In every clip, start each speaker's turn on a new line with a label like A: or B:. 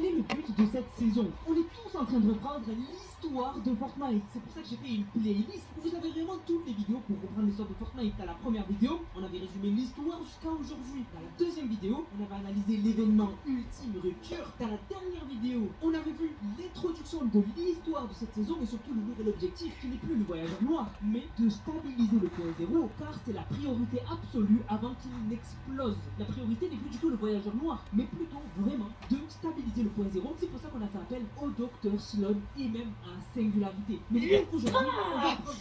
A: quel est le but de cette saison? On est tous en train de reprendre l'histoire de Fortnite. C'est pour ça que j'ai fait une playlist où vous avez vraiment toutes les vidéos pour reprendre l'histoire de Fortnite. Dans la première vidéo, on avait résumé l'histoire jusqu'à aujourd'hui. Dans la deuxième vidéo, on avait analysé l'événement Ultime Rupture. Dans la dernière vidéo, on avait vu l'introduction de l'histoire de cette saison et surtout le nouvel objectif qui n'est plus le voyageur noir, mais de stabiliser le point zéro, car c'est la priorité absolue avant qu'il n'explose. La priorité n'est plus du tout le voyageur noir, mais plutôt vraiment de stabiliser le point zéro. C'est pour ça qu'on a fait appel au docteur Sloan et même à Singularité. Mais aujourd'hui, on va apprendre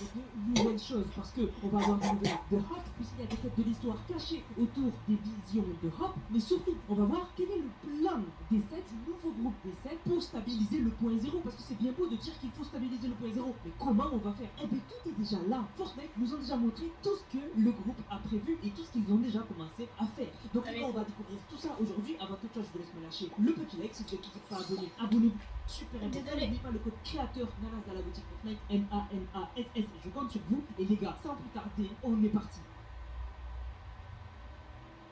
A: de nouvelles choses parce qu'on va avoir des nouvelles de Hop, puisqu'il y a des têtes de l'histoire cachées autour des visions de Hop, mais surtout, on va voir quel est le plan des 7, du nouveau groupe des 7 pour stabiliser le point zéro, parce que c'est bien beau de dire qu'il faut stabiliser le point zéro, mais comment on va faire? Eh bien, tout est déjà là. Fortnite nous ont déjà montré tout ce que le groupe a prévu et tout ce qu'ils ont déjà commencé à faire. Donc là, on va découvrir tout ça aujourd'hui. Avant toute chose, je vous laisse me lâcher le petit like. Si vous n'êtes toujours pas abonné, abonnez-vous. Super important. N'oubliez pas le code créateur Nanas dans la boutique Fortnite, NANASS. Je compte sur vous. Et les gars, sans plus tarder, on est parti.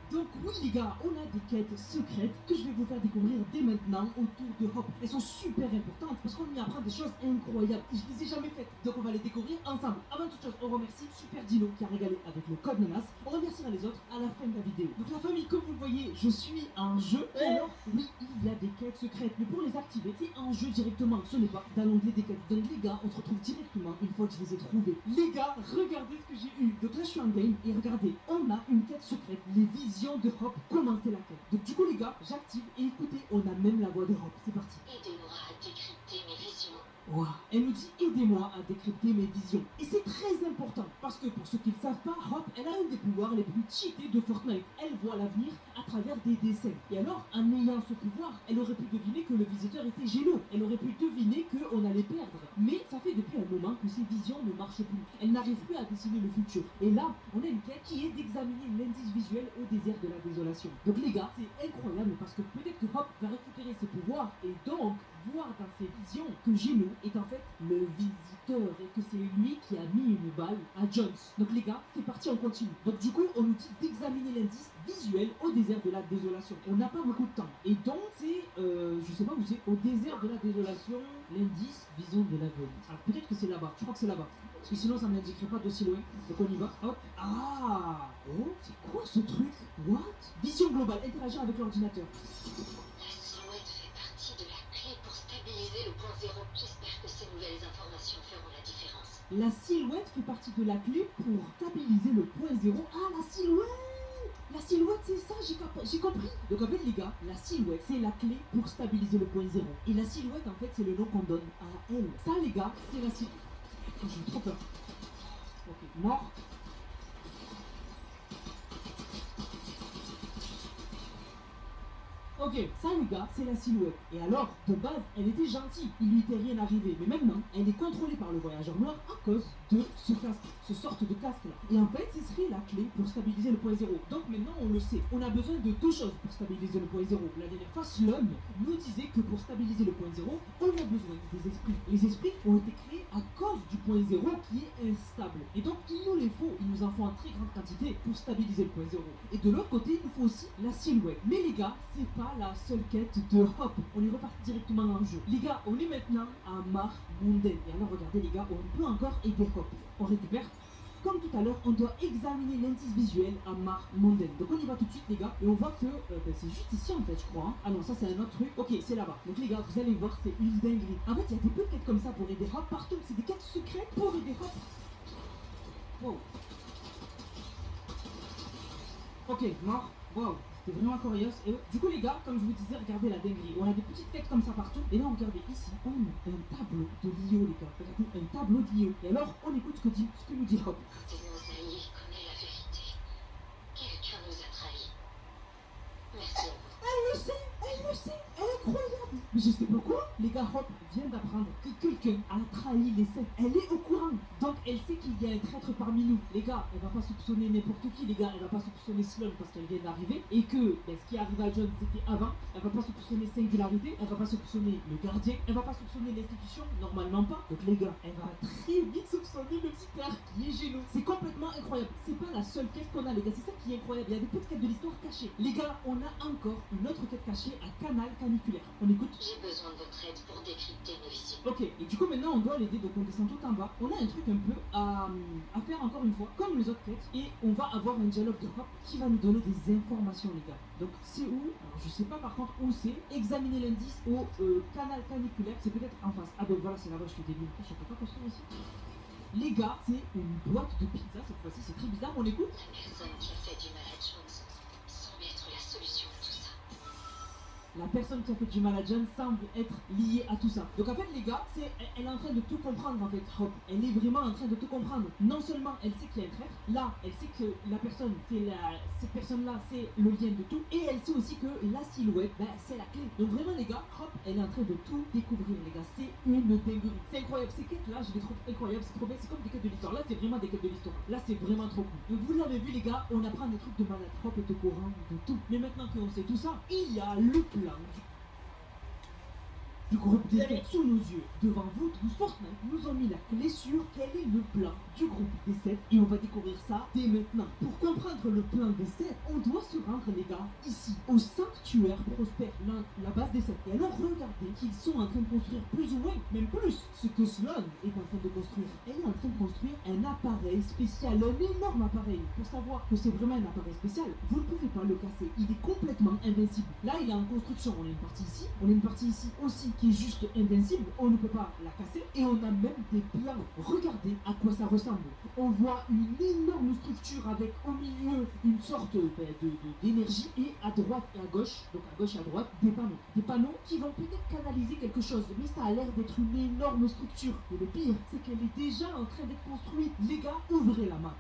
A: Donc oui les gars, on a des quêtes secrètes que je vais vous faire découvrir dès maintenant autour de Hop. Elles sont super importantes parce qu'on y apprend des choses incroyables et je les ai jamais faites. Donc on va les découvrir ensemble. Avant toute chose, on remercie Super Dino qui a régalé avec le code Nanas. On remerciera les autres à la fin de la vidéo. Donc la famille, comme vous le voyez, je suis en jeu. Et alors, oui, il y a des quêtes secrètes, mais pour les activer, c'est en jeu directement. Ce n'est pas dans l'onglet des quêtes. Donc les gars, on se retrouve directement une fois que je les ai trouvées. Les gars, regardez ce que j'ai eu. Donc là je suis en game et regardez, on a une quête secrète, les visions de Hop, commencer la quête. Donc du coup les gars, j'active et écoutez, on a même la voix de Hop. C'est parti.
B: Aidez-moi à décrypter mes visions.
A: Wow. Elle nous dit aidez-moi à décrypter mes visions. Et c'est très important parce que pour ceux qui ne le savent pas, Hop, elle a un des pouvoirs les plus cheatés de Fortnite. Elle voit l'avenir à travers des dessins. Et alors, en ayant ce pouvoir, elle aurait pu deviner que le visiteur était Gélo. Elle aurait pu deviner qu'on allait perdre. Mais ça fait depuis un moment que ses visions ne marchent plus. Elle n'arrive plus à dessiner le futur. Et là, on a une quête qui est d'examiner l'indice visuel au désert de la désolation. Donc les gars, c'est incroyable parce que peut-être que Hop va récupérer ses pouvoirs et donc voir dans ses visions que Géno est en fait le visiteur et que c'est lui qui a mis une balle à Jones. Donc les gars, c'est parti, on continue. Donc du coup, on nous dit d'examiner l'indice visuel au désert de la désolation. On n'a pas beaucoup de temps. Et donc c'est, je sais pas où c'est, au désert de la désolation, l'indice vision de la ville. Alors peut-être que c'est là-bas, je crois que c'est là-bas. Parce que sinon ça ne m'indiquerait pas d'aussi loin. Donc on y va, hop. Ah, oh, c'est quoi ce truc? What? Vision globale, interagir avec l'ordinateur.
B: La silhouette fait partie de la clé pour stabiliser le point zéro. J'espère que ces nouvelles informations feront la différence.
A: La silhouette fait partie de la clé pour stabiliser le point zéro. Ah, la silhouette! La silhouette, c'est ça, j'ai compris. Donc en fait, les gars, la silhouette, c'est la clé pour stabiliser le point zéro. Et la silhouette, en fait, c'est le nom qu'on donne à elle. Ça, les gars, c'est la silhouette. Oh, j'ai trop peur. Ok, mort. Ok, ça les gars, c'est la silhouette. Et alors, de base, elle était gentille, il lui était rien arrivé. Mais maintenant, elle est contrôlée par le voyageur noir à cause de ce casque, ce sorte de casque là. Et en fait, ce serait la clé pour stabiliser le point zéro. Donc maintenant, on le sait. On a besoin de deux choses pour stabiliser le point zéro. La dernière fois, Sloan nous disait que pour stabiliser le point zéro, on a besoin des esprits. Les esprits ont été créés à cause du point zéro qui est instable. Et donc, il nous les faut, il nous en faut en très grande quantité pour stabiliser le point zéro. Et de l'autre côté, il nous faut aussi la silhouette. Mais les gars, c'est pas la seule quête de Hop. On est reparti directement dans le jeu. Les gars, on est maintenant à Mar Monden. Et alors, regardez les gars, on peut encore aider Hop. On récupère. Comme tout à l'heure, on doit examiner l'indice visuel à Mar Monden. Donc on y va tout de suite les gars. Et on voit que c'est juste ici en fait je crois. Hein. Ah non, ça c'est un autre truc. Ok, c'est là-bas. Donc les gars, vous allez voir, c'est une dinguerie. En fait, il y a des petites quêtes comme ça pour aider Hop partout. C'est des quêtes secrètes pour aider Hop. Wow. Ok, mort. Wow. C'est vraiment coriace. Et du coup les gars, comme je vous disais, regardez la dinguerie. On a des petites têtes comme ça partout. Et là, regardez ici, on a un tableau de Lio les gars. Regardez, un tableau de Lio. Et alors, on écoute ce que nous dit Hop.
B: Un de nos alliés connaît la vérité. Quelqu'un nous a trahis. Merci à vous.
A: Elle le sait, incroyable. Mais je sais pas quoi. Les gars, Hop vient d'apprendre que quelqu'un a trahi les 7. Elle est au courant. Donc elle sait qu'il y a un traître parmi nous. Les gars, elle va pas soupçonner n'importe qui. Les gars, elle va pas soupçonner Sloan parce qu'elle vient d'arriver. Et que ce qui arrive à John, c'était avant. Elle va pas soupçonner Singularité. Elle va pas soupçonner le gardien. Elle va pas soupçonner l'institution. Normalement pas. Donc les gars, elle va très vite soupçonner le petit père qui est Géno. C'est complètement incroyable. C'est pas la seule quête qu'on a, les gars. C'est ça qui est incroyable. Il y a des petites quêtes de l'histoire cachées. Les gars, on a encore une autre quête cachée à Canal Caniculaire. On est écoute.
B: J'ai besoin de votre aide pour décrypter nos visions.
A: Ok, et du coup maintenant on doit l'aider, donc on descend tout en bas. On a un truc un peu à faire encore une fois, comme les autres quêtes, et on va avoir un dialogue de Hop qui va nous donner des informations les gars. Donc c'est où? Alors je sais pas par contre où c'est. Examiner l'indice au canal caniculaire, c'est peut-être en face. Ah ben voilà, c'est là-bas, je te débile. Je peux pas construire ici. Les gars, c'est une boîte de pizza, cette fois-ci c'est très bizarre, on écoute.
B: La personne qui a fait du mal à Jones semble être la solution à tout ça.
A: La personne qui a fait du mal à John semble être liée à tout ça. Donc en fait les gars, elle est en train de tout comprendre en fait, Hop. Elle est vraiment en train de tout comprendre. Non seulement elle sait qu'il y a un traître, là elle sait que la personne, cette personne-là c'est le lien de tout, et elle sait aussi que la silhouette, c'est la clé. Donc vraiment les gars, Hop, elle est en train de tout découvrir les gars. C'est une dinguerie. C'est incroyable, ces quêtes là, je les trouve incroyables, c'est trop bien, c'est comme des quêtes de l'histoire. Là c'est vraiment des quêtes de l'histoire. Là c'est vraiment trop cool. Donc vous l'avez vu les gars, on apprend des trucs de malade. Hop est au courant de tout. Mais maintenant qu'on sait tout ça, il y a le plan du groupe des sept sous nos yeux. Devant vous tous, Fortnite nous ont mis la clé sur quel est le plan du groupe des 7 et on va découvrir ça dès maintenant. Pour comprendre le plan des 7, on doit se rendre les gars ici, au sanctuaire Prosper, la base des 7. Et alors regardez qu'ils sont en train de construire plus ou moins, même plus, ce que Sloan est en train de construire. Elle est en train de construire un appareil spécial, un énorme appareil. Pour savoir que c'est vraiment un appareil spécial, vous ne pouvez pas le casser, il est complètement invincible. Là il est en construction, on a une partie ici, on a une partie ici aussi qui est juste invincible, on ne peut pas la casser et on a même des plans. Regardez à quoi ça ressemble. On voit une énorme structure avec au milieu une sorte d'énergie et à droite et à gauche, donc à gauche et à droite, des panneaux. Des panneaux qui vont peut-être canaliser quelque chose, mais ça a l'air d'être une énorme structure. Et le pire, c'est qu'elle est déjà en train d'être construite. Les gars, ouvrez la map.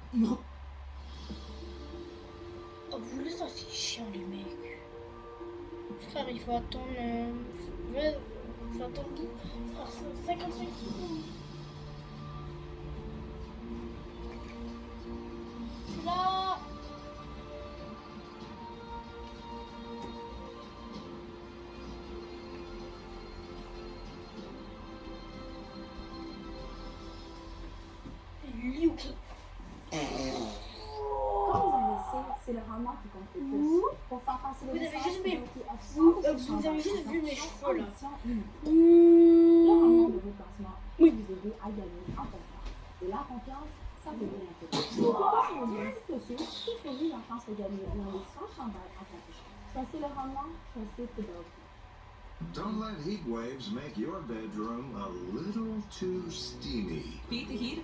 C: Oh, vous les avez chiants les mecs. Frère, il faut attendre. Il faut attendre 55 secondes. Là. Liu Kang.
D: C'est le rendement qui compte le plus. Pour faire passer le message,
C: Vous avez juste vu mes cheveux là.
D: Le rendement de déplacement
C: Oui.
D: vous aider à gagner en confiance. Et la confiance, ça devient un peu. Dessus, qui fait la chance de gagner l'un des 100 chandails à capuchon. Choisissez le rendement, choisissez Fidelity.
E: Don't let heat waves make your bedroom a little too steamy.
A: Beat the heat.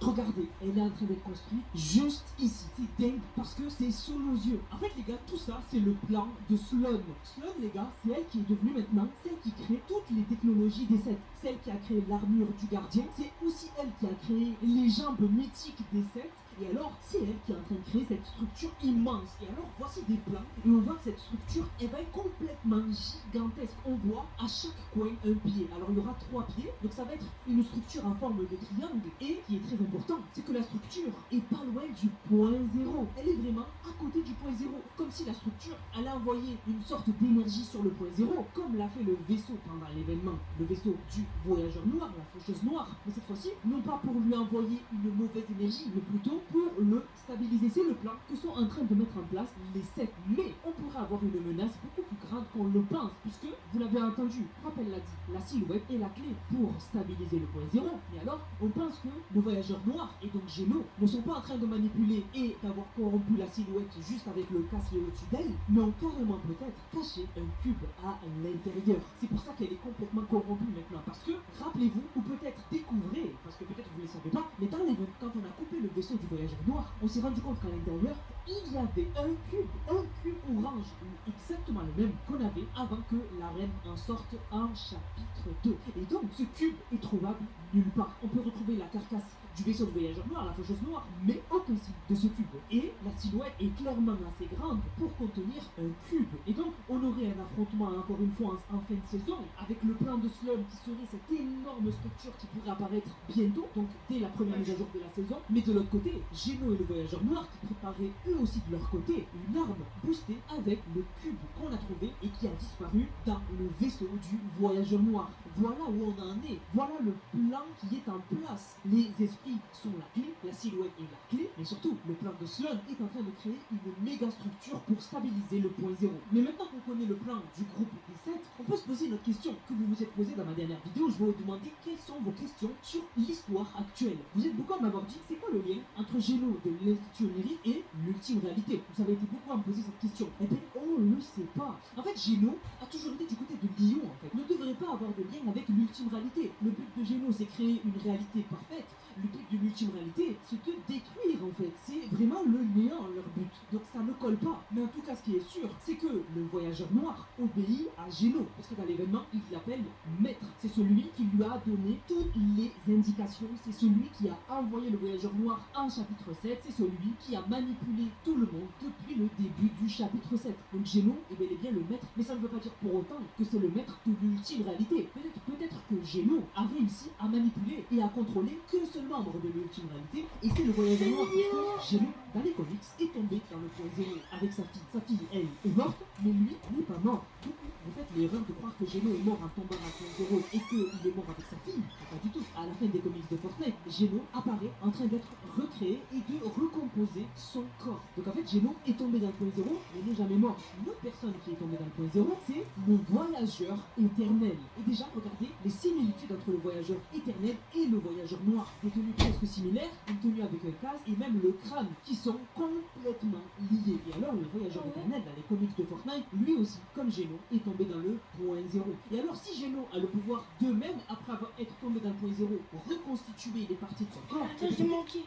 A: Regardez, elle est en train d'être construite juste ici. C'est dingue parce que c'est sous nos yeux. En fait, les gars, tout ça, c'est le plan de Sloan. Sloan, les gars, c'est elle qui est devenue maintenant celle qui crée toutes les technologies des 7. Celle qui a créé l'armure du gardien. C'est aussi elle qui a créé les jambes mythiques des 7. Et alors, c'est elle qui est en train de créer cette structure immense. Et alors, voici des plans. Et on voit que cette structure, elle va être complètement gigantesque. On voit à chaque coin un pied. Alors, il y aura 3 pieds. Donc, ça va être une structure en forme de triangle. Et, qui est très important, c'est que la structure est pas loin du point zéro. Elle est vraiment à côté du point zéro. Comme si la structure allait envoyer une sorte d'énergie sur le point zéro. Comme l'a fait le vaisseau pendant l'événement. Le vaisseau du voyageur noir, la faucheuse noire. Mais cette fois-ci, non pas pour lui envoyer une mauvaise énergie, mais plutôt pour le stabiliser. C'est le plan que sont en train de mettre en place les 7. Mais on pourrait avoir une menace beaucoup plus grande qu'on le pense, puisque, vous l'avez entendu, Rappel l'a dit, la silhouette est la clé pour stabiliser le point zéro. Mais alors, on pense que le voyageur noir et donc Geno ne sont pas en train de manipuler et d'avoir corrompu la silhouette juste avec le casque au-dessus d'elle, mais ont carrément peut-être caché un cube à l'intérieur. C'est pour ça qu'elle est complètement corrompue maintenant, parce que, rappelez-vous, ou peut-être découvrez, parce que peut-être vous ne le savez pas, mais dans quand on a coupé le vaisseau du voyageur noir, on s'est rendu compte qu'à l'intérieur, il y avait un cube orange, exactement le même qu'on avait avant que la reine en sorte en chapitre 2. Et donc, ce cube est trouvable nulle part. On peut retrouver la carcasse du vaisseau de voyageur noir, la faucheuse noire, mais aucun signe de ce cube. Et la silhouette est clairement assez grande pour contenir un cube. Et donc, on aurait un affrontement, encore une fois, en fin de saison, avec le plan de Sloan qui serait cette énorme structure qui pourrait apparaître bientôt, donc dès la première mise à jour de la saison. Mais de l'autre côté, Geno et le voyageur noir qui préparaient eux aussi de leur côté une arme boostée avec le cube qu'on a trouvé et qui a disparu dans le vaisseau du voyageur noir. Voilà où on en est. Voilà le plan qui est en place. Les esprits filles sont la clé, la silhouette est la clé, mais surtout, le plan de Sloan est en train de créer une méga structure pour stabiliser le point zéro. Mais maintenant qu'on connaît le plan du groupe des 7, on peut se poser une autre question que vous vous êtes posée dans ma dernière vidéo. Je vais vous demander quelles sont vos questions sur l'histoire actuelle. Vous êtes beaucoup à m'avoir dit, c'est quoi le lien entre Géno de l'Institut onirique et l'ultime réalité? Vous avez été beaucoup à me poser cette question. Eh bien, on ne le sait pas. En fait, Géno a toujours été du côté de Lyon, en fait. Ne devrait pas avoir de lien avec l'ultime réalité. Le but de Géno, c'est créer une réalité parfaite. Le but de l'ultime réalité, c'est de détruire, en fait. C'est vraiment le néant, leur but. Donc ça ne colle pas. Mais en tout cas, ce qui est sûr, c'est que le voyageur noir obéit à Géno. Parce que dans l'événement, il l'appelle maître. C'est celui qui lui a donné toutes les indications. C'est celui qui a envoyé le voyageur noir en chapitre 7. C'est celui qui a manipulé tout le monde depuis le début du chapitre 7. Donc Géno est bel et bien le maître. Mais ça ne veut pas dire pour autant que c'est le maître de l'ultime réalité. Peut-être que Géno a réussi à manipuler et à contrôler que seul membre de l'ultime réalité. Et c'est le voyageur noir parce que Géno, dans les comics, est tombé dans le point zéro avec sa fille. Sa fille, elle, est morte, mais lui n'est pas mort. Donc, vous faites l'erreur de croire que Géno est mort en tombant à point zéro et qu'il est mort avec sa fille. Pas du tout. À la fin des comics de Fortnite, Géno apparaît en train d'être recréé et de recomposer son corps. Donc en fait, Géno est tombé dans le point zéro, mais n'est jamais mort. Une autre personne qui est tombée dans le point zéro, c'est le voyageur éternel. Et déjà, regardez les similitudes entre le voyageur éternel et le voyageur noir. Des tenues presque similaires, une tenue avec un casque et même le crâne qui sont complètement liés. Et alors, le voyageur éternel, dans les comics de Fortnite, lui aussi, comme Géno, est tombé dans le point zéro. Et alors, si Géno a le pouvoir de même, après avoir été tombé dans le point zéro, reconstituer les parties de son corps,
C: Attends, j'ai manqué.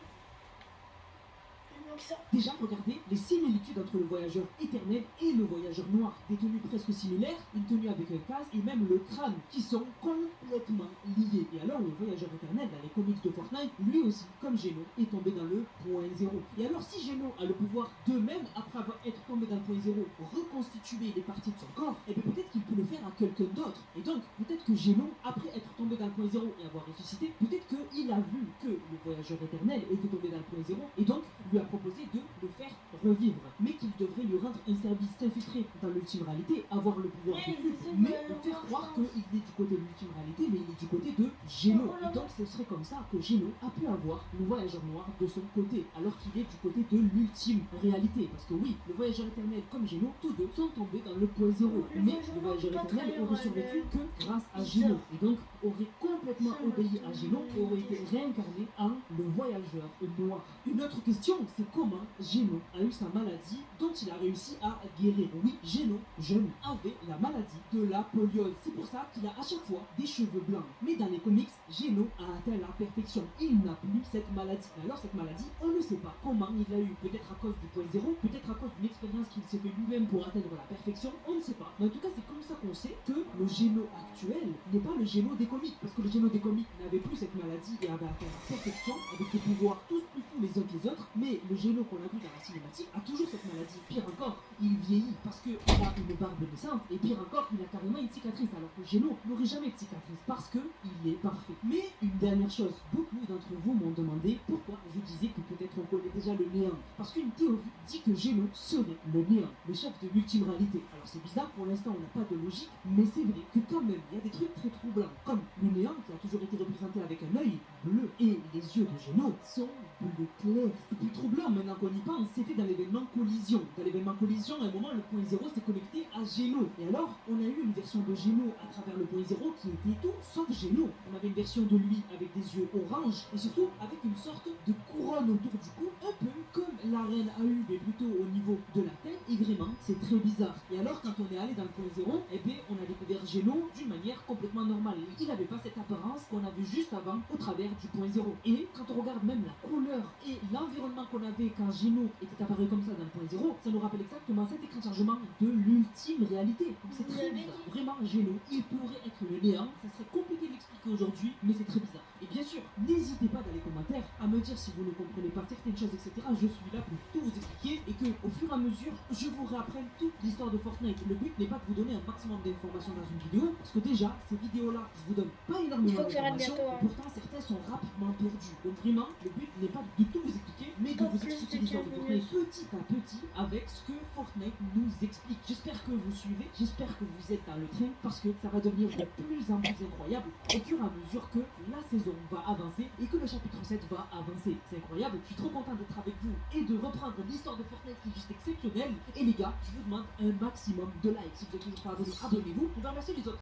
C: Ça.
A: Déjà, regardez les similitudes entre le voyageur éternel et le voyageur noir. Des tenues presque similaires, une tenue avec un casque et même le crâne qui sont complètement liés. Et alors, le voyageur éternel, dans les comics de Fortnite, lui aussi, comme Géno, est tombé dans le point zéro. Et alors, si Géno a le pouvoir de même, après avoir été tombé dans le point zéro, reconstituer les parties de son corps, et bien peut-être qu'il peut le faire à quelqu'un d'autre. Et donc, peut-être que Géno, après être tombé dans le point zéro et avoir ressuscité, peut-être qu'il a vu que le voyageur éternel était tombé dans le point zéro et donc lui a proposé de le faire revivre, mais qu'il devrait lui rendre un service, s'infiltrer dans l'ultime réalité, avoir le pouvoir de tout, mais faire croire qu'il est du côté de l'ultime réalité, mais il est du côté de Géno. Et donc ce serait comme ça que Géno a pu avoir le voyageur noir de son côté, alors qu'il est du côté de l'ultime réalité. Parce que oui, le voyageur éternel comme Géno, tous deux sont tombés dans le point zéro, mais le voyageur éternel aurait survécu que grâce à Géno, et donc aurait complètement obéi à Géno, aurait été réincarné en le voyageur noir. Une autre question, c'est comment Géno a eu sa maladie dont il a réussi à guérir. Oui, Géno, jeune, avait la maladie de la poliose. C'est pour ça qu'il a à chaque fois des cheveux blancs. Mais dans les comics, Géno a atteint la perfection. Il n'a plus cette maladie. Alors cette maladie, on ne sait pas comment il l'a eu. Peut-être à cause du point zéro, peut-être à cause d'une expérience qu'il s'est fait lui-même pour atteindre la perfection. On ne sait pas. Mais en tout cas, c'est comme ça qu'on sait que le Géno actuel n'est pas le Géno des comics. Parce que le Géno des comics n'avait plus cette maladie et avait atteint la perfection avec des pouvoirs tous plus fous les uns que les autres. Mais le Géno qu'on a vu dans la cinématique a toujours cette maladie. Pire encore, il vieillit parce qu'il a une barbe naissante. Et pire encore, il a carrément une cicatrice. Alors que Géno n'aurait jamais de cicatrice parce qu'il est parfait. Mais une dernière chose, beaucoup d'entre vous m'ont demandé pourquoi je disais que peut-être on connaît déjà le néant. Parce qu'une théorie dit que Géno serait le néant, le chef de l'ultime réalité. Alors c'est bizarre, pour l'instant on n'a pas de logique, mais c'est vrai que quand même il y a des trucs très troublants. Comme le néant qui a toujours été représenté avec un œil bleu et les yeux de Géno sont bleu clair. C'est plus troublant maintenant qu'on y pense, c'était dans l'événement Collision. Dans l'événement Collision, à un moment, le point zéro s'est connecté à Géno. Et alors, on a eu une version de Géno à travers le point zéro qui était tout sauf Géno. On avait une version de lui avec des yeux orange et surtout avec une sorte de couronne autour du cou, un peu comme la reine a eu, mais plutôt au niveau de la tête. Et vraiment, c'est très bizarre. Et alors, quand on est allé dans le point zéro, eh bien, on a découvert Géno d'une manière complètement normale. Il n'avait pas cette apparence qu'on a vu juste avant au travers du point zéro. Et quand on regarde même la couleur et l'environnement qu'on avait quand Géno était apparu comme ça dans le point zéro, ça nous rappelle exactement cet écran de chargement de l'ultime réalité. Donc c'est très bizarre. Vraiment, Géno, il pourrait être le néant. Ça serait compliqué de l'expliquer aujourd'hui, mais c'est très bizarre. Et bien sûr, n'hésitez pas dans les commentaires à me dire si vous ne comprenez pas certaines choses, etc. Je suis là pour tout vous expliquer et que au fur et à mesure, je vous réapprenne toute l'histoire de Fortnite. Le but n'est pas de vous donner un maximum d'informations dans une vidéo, parce que déjà, ces vidéos-là, je vous donne pas énormément d'informations, et pourtant certains sont rapidement perdus. Donc vraiment, le but n'est pas de tout vous expliquer, mais de
C: Pas
A: vous
C: plus
A: expliquer
C: de
A: l'histoire de
C: 15
A: Fortnite
C: minutes.
A: petit à petit avec ce que Fortnite nous explique. J'espère que vous suivez, j'espère que vous êtes dans le train parce que ça va devenir de plus en plus incroyable au fur et à mesure que la saison va avancer et que le chapitre 7 va avancer. C'est incroyable, je suis trop content d'être avec vous et de reprendre l'histoire de Fortnite qui est juste exceptionnelle. Et les gars, je vous demande un maximum de likes. Si vous êtes toujours pas abonné, abonnez-vous. On va remercier les autres.